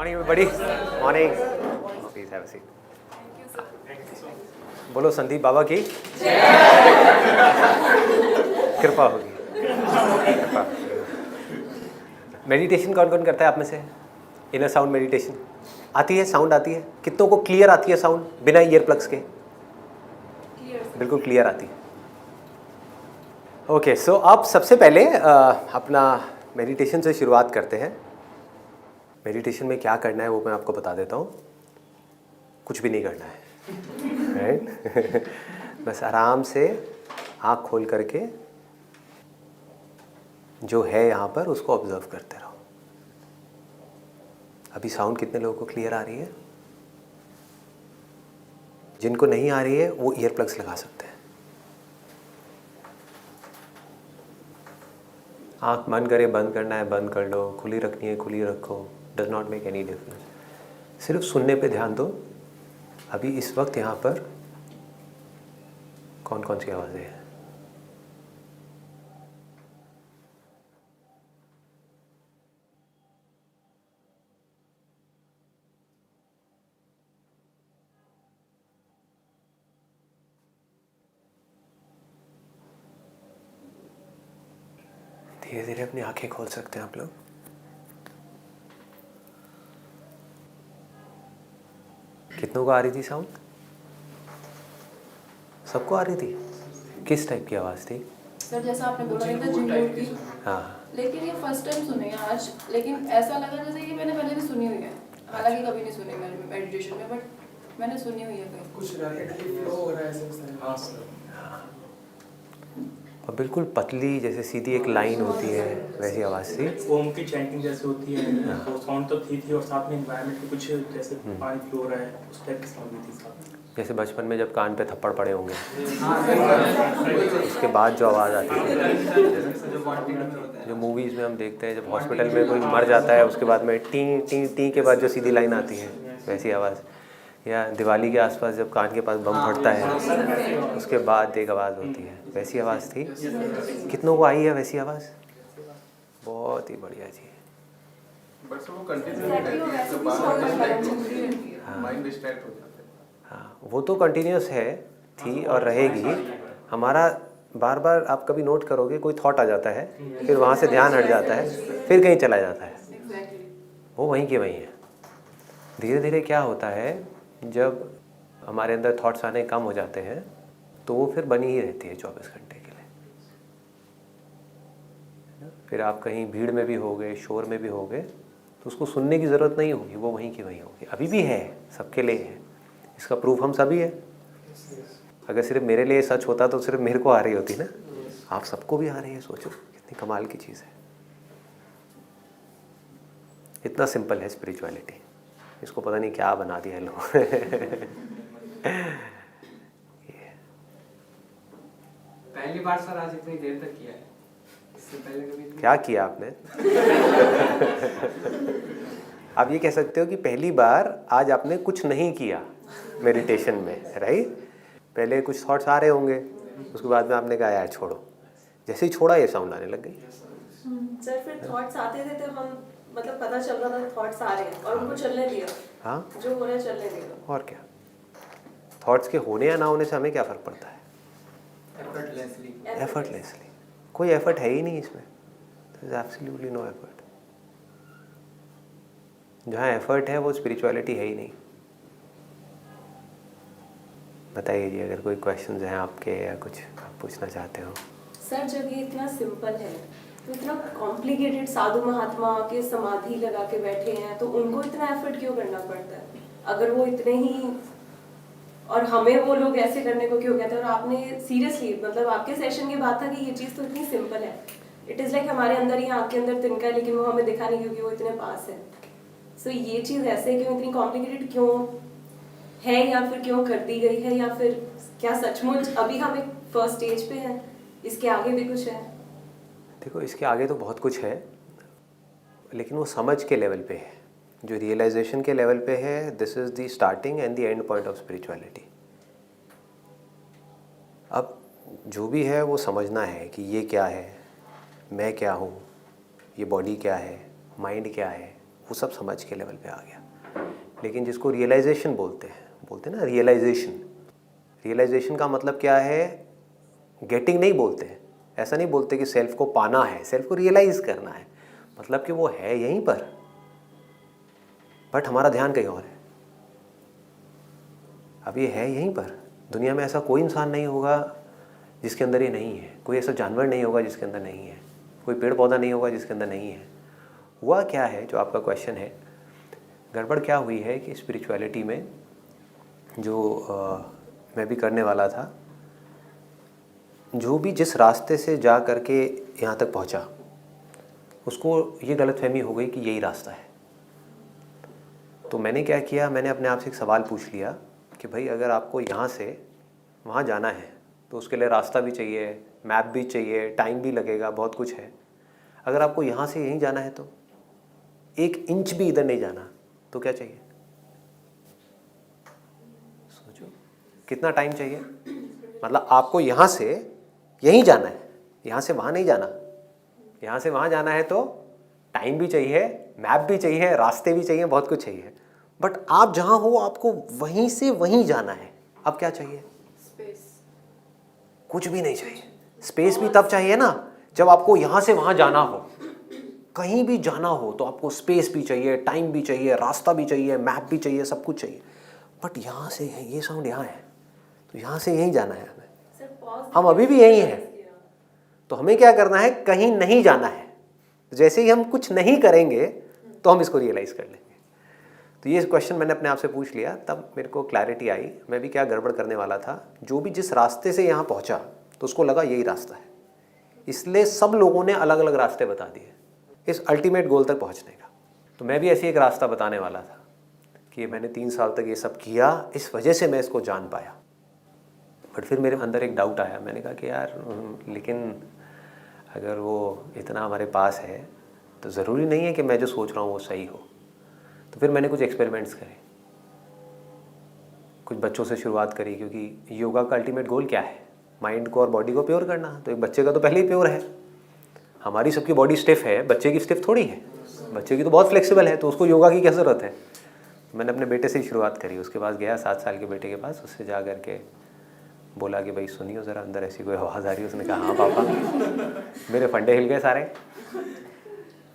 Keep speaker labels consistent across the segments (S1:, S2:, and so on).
S1: Morning everybody. Morning. Please have a seat. बोलो संदीप बाबा की कृपा होगी. कृपा. मेडिटेशन कौन कौन करता है आप में से? इनर साउंड मेडिटेशन आती है? साउंड आती है? कितनों को क्लियर आती है साउंड बिना ईयर प्लग्स के? बिल्कुल क्लियर आती है. ओके, सो आप सबसे पहले अपना मेडिटेशन से शुरुआत करते हैं. मेडिटेशन में क्या करना है वो मैं आपको बता देता हूँ. कुछ भी नहीं करना है, राइट? बस आराम से आँख खोल करके जो है यहाँ पर उसको ऑब्जर्व करते रहो. अभी साउंड कितने लोगों को क्लियर आ रही है? जिनको नहीं आ रही है वो ईयर प्लग्स लगा सकते हैं. आँख बंद करे, बंद करना है बंद कर लो, खुली रखनी है खुली रखो, does not make any difference. सिर्फ सुनने पे ध्यान दो. अभी इस वक्त यहाँ पर कौन कौन सी आवाज़ें हैं? धीरे धीरे अपनी आंखें खोल सकते हैं आप लोग. कितनों को आ रही थी साउंड? सबको आ रही थी? किस टाइप की आवाज़ थी?
S2: सर जैसा आपने बोला था झिंगुर की.
S1: हाँ.
S2: लेकिन ये फर्स्ट टाइम सुनी है आज. लेकिन ऐसा लगा जैसे कि मैंने पहले भी सुनी हुई है. हालांकि कभी नहीं सुनी मैंने मेडिटेशन में, बट मैंने सुनी हुई है कहीं. कुछ रैपिडली फ्लो हो रहा है ऐसे. हाँ सर.
S1: और बिल्कुल पतली जैसे सीधी एक लाइन होती है वैसी आवाज़ थी.
S3: ओम की चैंटिंग जैसे होती है वो साउंड तो थी और साथ में एनवायरनमेंट की कुछ जैसे पानी फ्लो हो रहा है उस टाइप की साउंड भी थी साथ में.
S1: जैसे बचपन में जब कान पे थप्पड़ पड़े होंगे उसके बाद जो आवाज़ आती है, जो मूवीज़ में हम देखते हैं जब हॉस्पिटल में कोई मर जाता है उसके बाद में टी टी टी के बाद जो सीधी लाइन आती है वैसी आवाज़. या दिवाली के आसपास जब कान के पास बम फटता है उसके बाद एक आवाज़ होती है वैसी आवाज़ थी. कितनों को आई है वैसी आवाज़? बहुत ही बढ़िया जी. हाँ, वो तो कंटिन्यूस है, थी और रहेगी. हमारा बार बार आप कभी नोट करोगे कोई थॉट आ जाता है, फिर वहाँ से ध्यान हट जाता है, फिर कहीं चला जाता है. वो वहीं के वहीं है. धीरे धीरे क्या होता है, जब हमारे अंदर थॉट्स आने कम हो जाते हैं तो वो फिर बनी ही रहती है 24 घंटे के लिए. फिर आप कहीं भीड़ में भी हो गए, शोर में भी हो गए, तो उसको सुनने की ज़रूरत नहीं होगी, वो वहीं की वहीं होगी. अभी भी है, सबके लिए है. इसका प्रूफ हम सभी है. अगर सिर्फ मेरे लिए सच होता तो सिर्फ मेरे को आ रही होती ना. आप सबको भी आ रही है. सोचो कितनी कमाल की चीज़ है. इतना सिंपल है स्पिरिचुअलिटी. इसको पता नहीं क्या बना दिया है लोग.
S4: पहली बार सर आज इतनी देर तक किया है. इससे पहले कभी
S1: क्या किया आपने? आप ये कह सकते हो कि पहली बार आज आपने कुछ नहीं किया मेडिटेशन में, राइट? पहले कुछ थॉट्स आ रहे होंगे, उसके बाद में आपने कहा यार छोड़ो. जैसे ही छोड़ा ये साउंड आने लग गई.
S5: सर फिर थॉट्स आते थे तो हम मतलब पता चल रहा था थॉट्स आ रहे हैं और उनको चलने दिया.
S1: हाँ,
S5: जो हो रहा है चलने दिया.
S1: और क्या. थॉट्स के होने या ना होने से हमें क्या फ़र्क पड़ता है? एफर्टलेसली. कोई एफर्ट है ही नहीं इसमें. There is absolutely no effort. जहाँ एफर्ट है वो स्पिरिचुअलिटी है ही नहीं. बताइए जी, अगर कोई क्वेश्चंस हैं आपके या कुछ आप पूछना चाहते हो.
S5: सर जब ये इतना सिंपल है तो इतना कॉम्प्लिकेटेड साधु महात्मा के समाधि लगा के बैठे हैं तो उनको इतना एफर्ट क्यों करना पड़ता है? अगर वो इतने ही, और हमें वो लोग ऐसे करने को क्यों कहते हैं? और आपने सीरियसली मतलब आपके सेशन की बात था कि ये चीज़ तो इतनी सिंपल है. इट इज़ लाइक हमारे अंदर ही आँख के अंदर तिनका है लेकिन वो हमें दिखा नहीं क्योंकि वो इतने पास है. सो ये चीज़ ऐसे क्यों इतनी कॉम्प्लिकेटेड क्यों है, या फिर क्यों कर दी गई है, या फिर क्या सचमुच अभी हम एक फर्स्ट स्टेज पे हैं, इसके आगे भी कुछ है?
S1: देखो इसके आगे तो बहुत कुछ है, लेकिन वो समझ के लेवल पे है. जो रियलाइजेशन के लेवल पे है, this is the starting and the end point of spirituality. अब जो भी है वो समझना है कि ये क्या है, मैं क्या हूँ, ये बॉडी क्या है, माइंड क्या है, वो सब समझ के लेवल पे आ गया। लेकिन जिसको रियलाइजेशन बोलते हैं ना, रियलाइजेशन का मतलब क्या है, गेटिंग नहीं बोलते हैं, ऐसा नहीं बोलते कि सेल्फ को पाना है, सेल्फ को रियलाइज करना है, मतलब कि वो है यहीं पर बट हमारा ध्यान कहीं और है। अब ये है यहीं पर, दुनिया में ऐसा कोई इंसान नहीं होगा जिसके अंदर ये नहीं है, कोई ऐसा जानवर नहीं होगा जिसके अंदर नहीं है, कोई पेड़ पौधा नहीं होगा जिसके अंदर नहीं है। हुआ क्या है, जो आपका क्वेश्चन है, गड़बड़ क्या हुई है कि स्पिरिचुअलिटी में जो मैं भी करने वाला था, जो भी जिस रास्ते से जा करके यहाँ तक पहुँचा उसको ये गलतफहमी हो गई कि यही रास्ता है। तो मैंने क्या किया, मैंने अपने आप से एक सवाल पूछ लिया कि भाई अगर आपको यहाँ से वहाँ जाना है तो उसके लिए रास्ता भी चाहिए, मैप भी चाहिए, टाइम भी लगेगा, बहुत कुछ है। अगर आपको यहाँ से यहीं जाना है तो 1 इंच भी इधर नहीं जाना तो क्या चाहिए, सोचो कितना टाइम चाहिए। मतलब आपको यहाँ से यहीं जाना है, यहाँ से वहाँ नहीं जाना। यहाँ से वहाँ जाना है तो टाइम भी चाहिए, मैप भी चाहिए, रास्ते भी चाहिए, बहुत कुछ चाहिए। बट आप जहाँ हो आपको वहीं से वहीं जाना है। अब क्या चाहिए,
S2: स्पेस।
S1: कुछ भी नहीं चाहिए। स्पेस भी तब चाहिए ना जब आपको यहाँ से वहाँ जाना हो, कहीं भी जाना हो तो आपको स्पेस भी चाहिए, टाइम भी चाहिए, रास्ता भी चाहिए, मैप भी चाहिए, सब कुछ चाहिए। बट यहाँ से ये साउंड यहाँ है तो यहाँ से यहीं जाना है हमें, हम अभी भी यहीं हैं। तो हमें क्या करना है, कहीं नहीं जाना है। जैसे ही हम कुछ नहीं करेंगे तो हम इसको रियलाइज़ कर लेंगे। तो ये क्वेश्चन मैंने अपने आप से पूछ लिया, तब मेरे को क्लैरिटी आई मैं भी क्या गड़बड़ करने वाला था। जो भी जिस रास्ते से यहाँ पहुँचा तो उसको लगा यही रास्ता है, इसलिए सब लोगों ने अलग अलग रास्ते बता दिए इस अल्टीमेट गोल तक पहुँचने का। तो मैं भी ऐसे एक रास्ता बताने वाला था कि मैंने 3 साल तक ये सब किया, इस वजह से मैं इसको जान पाया। बट फिर मेरे अंदर एक डाउट आया, मैंने कहा कि यार लेकिन अगर वो इतना हमारे पास है तो ज़रूरी नहीं है कि मैं जो सोच रहा हूँ वो सही हो। तो फिर मैंने कुछ एक्सपेरिमेंट्स करे, कुछ बच्चों से शुरुआत करी, क्योंकि योगा का अल्टीमेट गोल क्या है, माइंड को और बॉडी को प्योर करना। तो एक बच्चे का तो पहले ही प्योर है, हमारी सबकी बॉडी स्टिफ है, बच्चे की स्टिफ थोड़ी है, बच्चे की तो बहुत फ्लेक्सिबल है, तो उसको योगा की क्या ज़रूरत है। मैंने अपने बेटे से ही शुरुआत करी, उसके पास गया 7 साल के बेटे के पास, उससे जा करके बोला कि भाई सुनियो ज़रा, अंदर ऐसी कोई आवाज़ आ रही है। उसने कहा हाँ पापा। मेरे फंडे हिल गए सारे।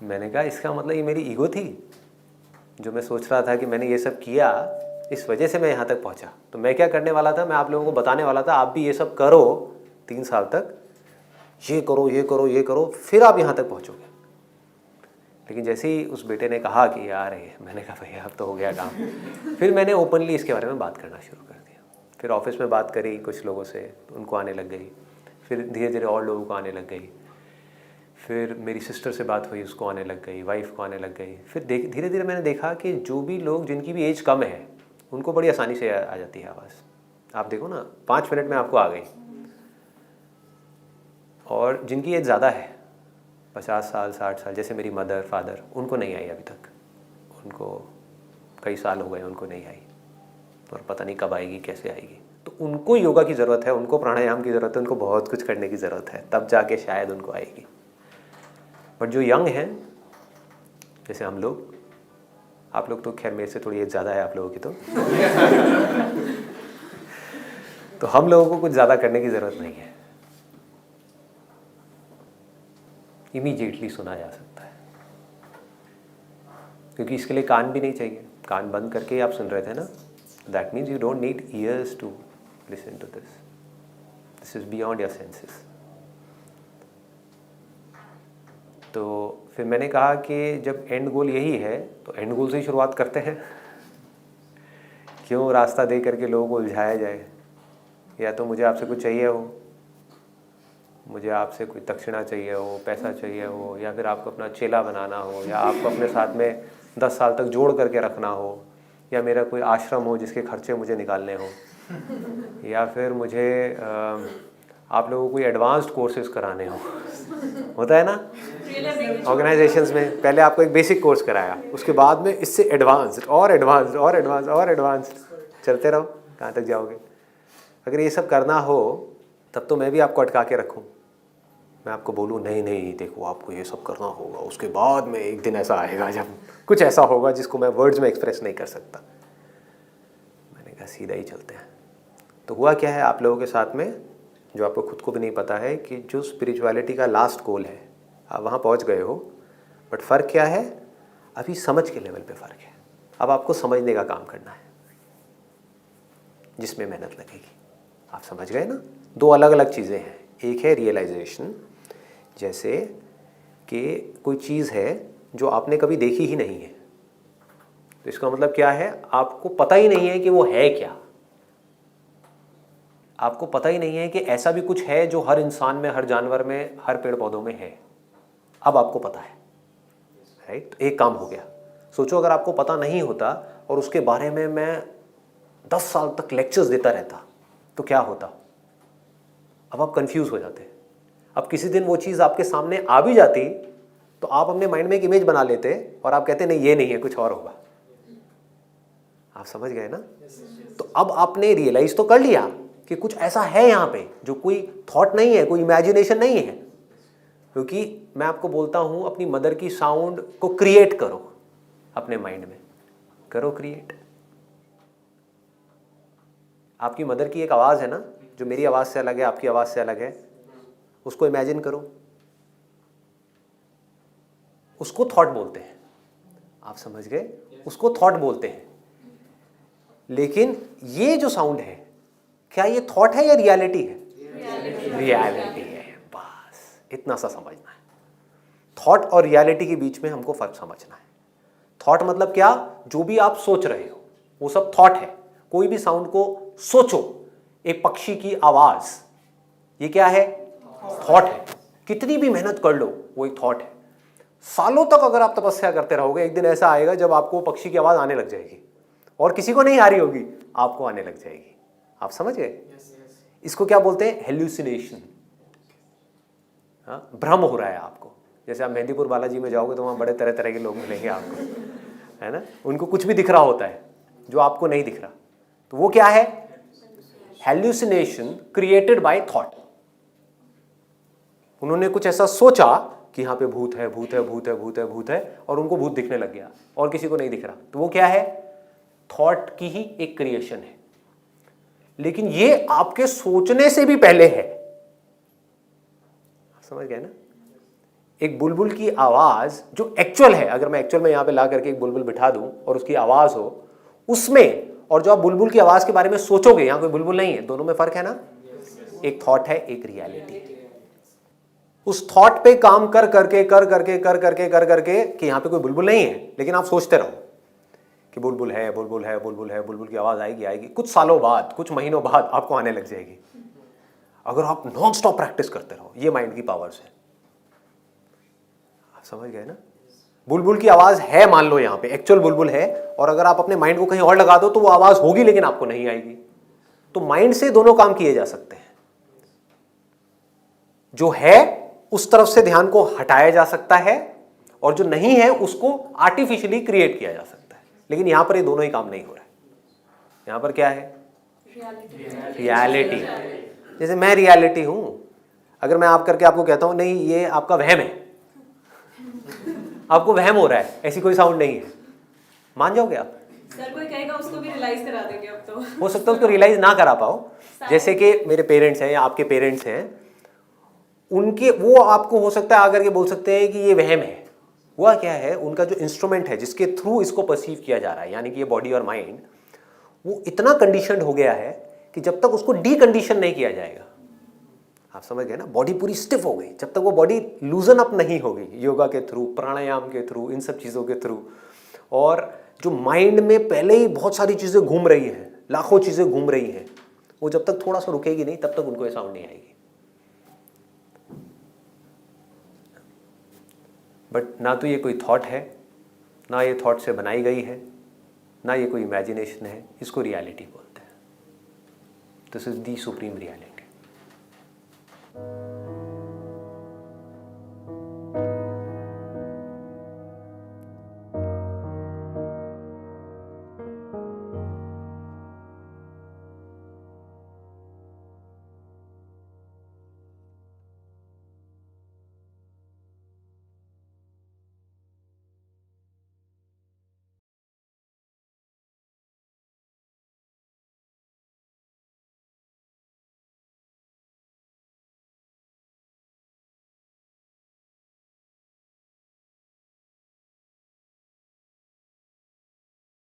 S1: मैंने कहा इसका मतलब ये मेरी ईगो थी, जो मैं सोच रहा था कि मैंने ये सब किया इस वजह से मैं यहाँ तक पहुँचा। तो मैं क्या करने वाला था, मैं आप लोगों को बताने वाला था आप भी ये सब करो 3 साल तक, ये करो ये करो ये करो, फिर आप यहाँ तक पहुँचोगे। लेकिन जैसे ही उस बेटे ने कहा कि यार ये, मैंने कहा भैया अब तो हो गया काम। फिर मैंने ओपनली इसके बारे में बात करना शुरू कर दिया। फिर ऑफिस में बात करी कुछ लोगों से, उनको आने लग गई, फिर धीरे धीरे और लोगों को आने लग गई, फिर मेरी सिस्टर से बात हुई, उसको आने लग गई, वाइफ को आने लग गई। फिर धीरे धीरे मैंने देखा कि जो भी लोग जिनकी भी एज कम है उनको बड़ी आसानी से आ जाती है आवाज़। आप देखो ना 5 मिनट में आपको आ गई। और जिनकी एज ज़्यादा है 50 साल 60 साल, जैसे मेरी मदर फादर, उनको नहीं आई अभी तक, उनको कई साल हो गए उनको नहीं आई, और पता नहीं कब आएगी कैसे आएगी। तो उनको योगा की ज़रूरत है, उनको प्राणायाम की ज़रूरत है, उनको बहुत कुछ करने की ज़रूरत है, तब जाके शायद उनको आएगी। बट जो यंग हैं जैसे हम लोग, आप लोग तो खैर मेरे से थोड़ी एज ज़्यादा है आप लोगों की, तो हम लोगों को कुछ ज़्यादा करने की ज़रूरत नहीं है, इमीडिएटली सुना जा सकता है। क्योंकि इसके लिए कान भी नहीं चाहिए, कान बंद करके ही आप सुन रहे थे ना। That means you don't need ears to listen to this, this is beyond your senses. तो फिर मैंने कहा कि जब एंड गोल यही है तो एंड गोल से ही शुरुआत करते हैं। क्यों रास्ता दे करके लोगों को उलझाया जाए। या तो मुझे आपसे कुछ चाहिए हो, मुझे आपसे कोई दक्षिणा चाहिए हो, पैसा चाहिए हो, या फिर आपको अपना चेला बनाना हो, या आपको अपने साथ में 10 साल तक जोड़ करके रखना हो, या मेरा कोई आश्रम हो जिसके खर्चे मुझे निकालने हो, या फिर मुझे आप लोगों को कोई एडवांस्ड कोर्सेज कराने हो। होता है ना ऑर्गेनाइजेशंस में, पहले आपको एक बेसिक कोर्स कराया, उसके बाद में इससे एडवांस्ड और एडवांस्ड और एडवांस्ड और एडवांस्ड, चलते रहो कहाँ तक जाओगे। अगर ये सब करना हो तब तो मैं भी आपको अटका के रखूँ, मैं आपको बोलूँ नहीं नहीं देखो आपको ये सब करना होगा, उसके बाद में एक दिन ऐसा आएगा जब कुछ ऐसा होगा जिसको मैं वर्ड्स में एक्सप्रेस नहीं कर सकता। मैंने कहा सीधा ही चलते हैं। तो हुआ क्या है आप लोगों के साथ में, जो आपको खुद को भी नहीं पता है कि जो स्पिरिचुअलिटी का लास्ट गोल है आप वहाँ पहुँच गए हो, बट फ़र्क क्या है, अभी समझ के लेवल पे फ़र्क है। अब आपको समझने का काम करना है जिसमें मेहनत लगेगी। आप समझ गए ना, दो अलग अलग चीज़ें हैं। एक है रियलाइजेशन, जैसे कि कोई चीज़ है जो आपने कभी देखी ही नहीं है, तो इसका मतलब क्या है, आपको पता ही नहीं है कि वो है क्या। आपको पता ही नहीं है कि ऐसा भी कुछ है जो हर इंसान में, हर जानवर में, हर पेड़ पौधों में है। अब आपको पता है, राइट। तो एक काम हो गया। सोचो अगर आपको पता नहीं होता और उसके बारे में मैं 10 साल तक लेक्चर्स देता रहता तो क्या होता। अब आप कंफ्यूज हो जाते। अब किसी दिन वो चीज़ आपके सामने आ भी जाती तो आप अपने माइंड में एक इमेज बना लेते और आप कहते नहीं ये नहीं है, कुछ और होगा। आप समझ गए ना। तो अब आपने रियलाइज तो कर लिया कि कुछ ऐसा है यहाँ पे जो कोई थॉट नहीं है, कोई इमेजिनेशन नहीं है। क्योंकि मैं आपको बोलता हूँ अपनी मदर की साउंड को क्रिएट करो, अपने माइंड में करो क्रिएट। आपकी मदर की एक आवाज़ है ना, जो मेरी आवाज़ से अलग है, आपकी आवाज़ से अलग है, उसको इमेजिन करो। उसको थॉट बोलते हैं, आप समझ गए, उसको थॉट बोलते हैं। लेकिन ये जो साउंड है, क्या ये थॉट है या रियलिटी है? रियलिटी है। बस इतना सा समझना है। थॉट और रियलिटी के बीच में हमको फर्क समझना है। थॉट मतलब क्या, जो भी आप सोच रहे हो वो सब थॉट है। कोई भी साउंड को सोचो, एक पक्षी की आवाज, ये क्या है? थॉट है। कितनी भी मेहनत कर लो वो एक थॉट है। सालों तक अगर आप तपस्या करते रहोगे, एक दिन ऐसा आएगा जब आपको पक्षी की आवाज आने लग जाएगी और किसी को नहीं आ रही होगी, आपको आने लग जाएगी। आप समझ गए? इसको क्या बोलते हैं? हेल्यूसिनेशन। हाँ, भ्रम हो रहा है आपको। जैसे आप मेहंदीपुर बालाजी में जाओगे तो वहाँ बड़े तरह तरह के लोग मिलेंगे आपको, है ना। उनको कुछ भी दिख रहा होता है जो आपको नहीं दिख रहा, तो वो क्या है? Hallucination created by thought. उन्होंने कुछ ऐसा सोचा कि यहाँ पे भूत है, भूत है, भूत है, भूत है, भूत है, और उनको भूत दिखने लग गया और किसी को नहीं दिख रहा, तो वो क्या है? थॉट की ही एक क्रिएशन है। लेकिन ये आपके सोचने से भी पहले है। समझ गए ना। एक बुलबुल की आवाज जो एक्चुअल है, अगर मैं एक्चुअल में यहां पे ला करके एक बुलबुल बिठा दूं और उसकी आवाज हो उसमें, और जो आप बुलबुल की आवाज के बारे में सोचोगे, यहां कोई बुलबुल नहीं है, दोनों में फर्क है ना। एक थॉट है, एक रियलिटी। उस थॉट पे काम कर करके कि यहां पे कोई बुलबुल नहीं है, लेकिन आप सोचते रहो कि बुलबुल है, बुलबुल है, बुलबुल है, बुलबुल की आवाज आएगी आएगी। कुछ सालों बाद, कुछ महीनों बाद आपको आने लग जाएगी, अगर आप नॉन स्टॉप प्रैक्टिस करते रहो। ये माइंड की पावर्स है। आप समझ गए ना। बुलबुल की आवाज है, मान लो यहां पे एक्चुअल बुलबुल है, और अगर आप अपने माइंड को कहीं और लगा दो तो वो आवाज होगी लेकिन आपको नहीं आएगी। तो माइंड से दोनों काम किए जा सकते हैं। जो है उस तरफ से ध्यान को हटाया जा सकता है, और जो नहीं है उसको आर्टिफिशियली क्रिएट किया जा सकता है। लेकिन यहां पर ये दोनों ही काम नहीं हो रहा है। यहां पर क्या है? रियलिटी। जैसे मैं रियलिटी हूं, अगर मैं आप करके आपको कहता हूं नहीं ये आपका वहम है, आपको वहम हो रहा है, ऐसी कोई साउंड नहीं है, मान जाओगे आप?
S5: सर कोई कहेगा उसको भी रियलाइज करा देंगे अब तो।
S1: हो सकता है उसको रियलाइज ना करा पाओ। जैसे कि मेरे पेरेंट्स हैं या आपके पेरेंट्स हैं, उनके वो आपको हो सकता है आकर के बोल सकते हैं कि ये वहम है। हुआ क्या है, उनका जो इंस्ट्रूमेंट है जिसके थ्रू इसको परसीव किया जा रहा है, यानी कि ये बॉडी और माइंड, वो इतना कंडीशनड हो गया है कि जब तक उसको डीकंडीशन नहीं किया जाएगा, आप समझ गए ना, बॉडी पूरी स्टिफ हो गई, जब तक वो बॉडी लूजन अप नहीं होगी योगा के थ्रू, प्राणायाम के थ्रू, इन सब चीज़ों के थ्रू, और जो माइंड में पहले ही बहुत सारी चीज़ें घूम रही हैं, लाखों चीज़ें घूम रही हैं, वो जब तक थोड़ा सा रुकेगी नहीं तब तक उनको ये साउंड नहीं आएगी। बट ना तो ये कोई थॉट है, ना ये थॉट से बनाई गई है, ना ये कोई इमेजिनेशन है, इसको रियलिटी बोलते हैं। This is the supreme reality.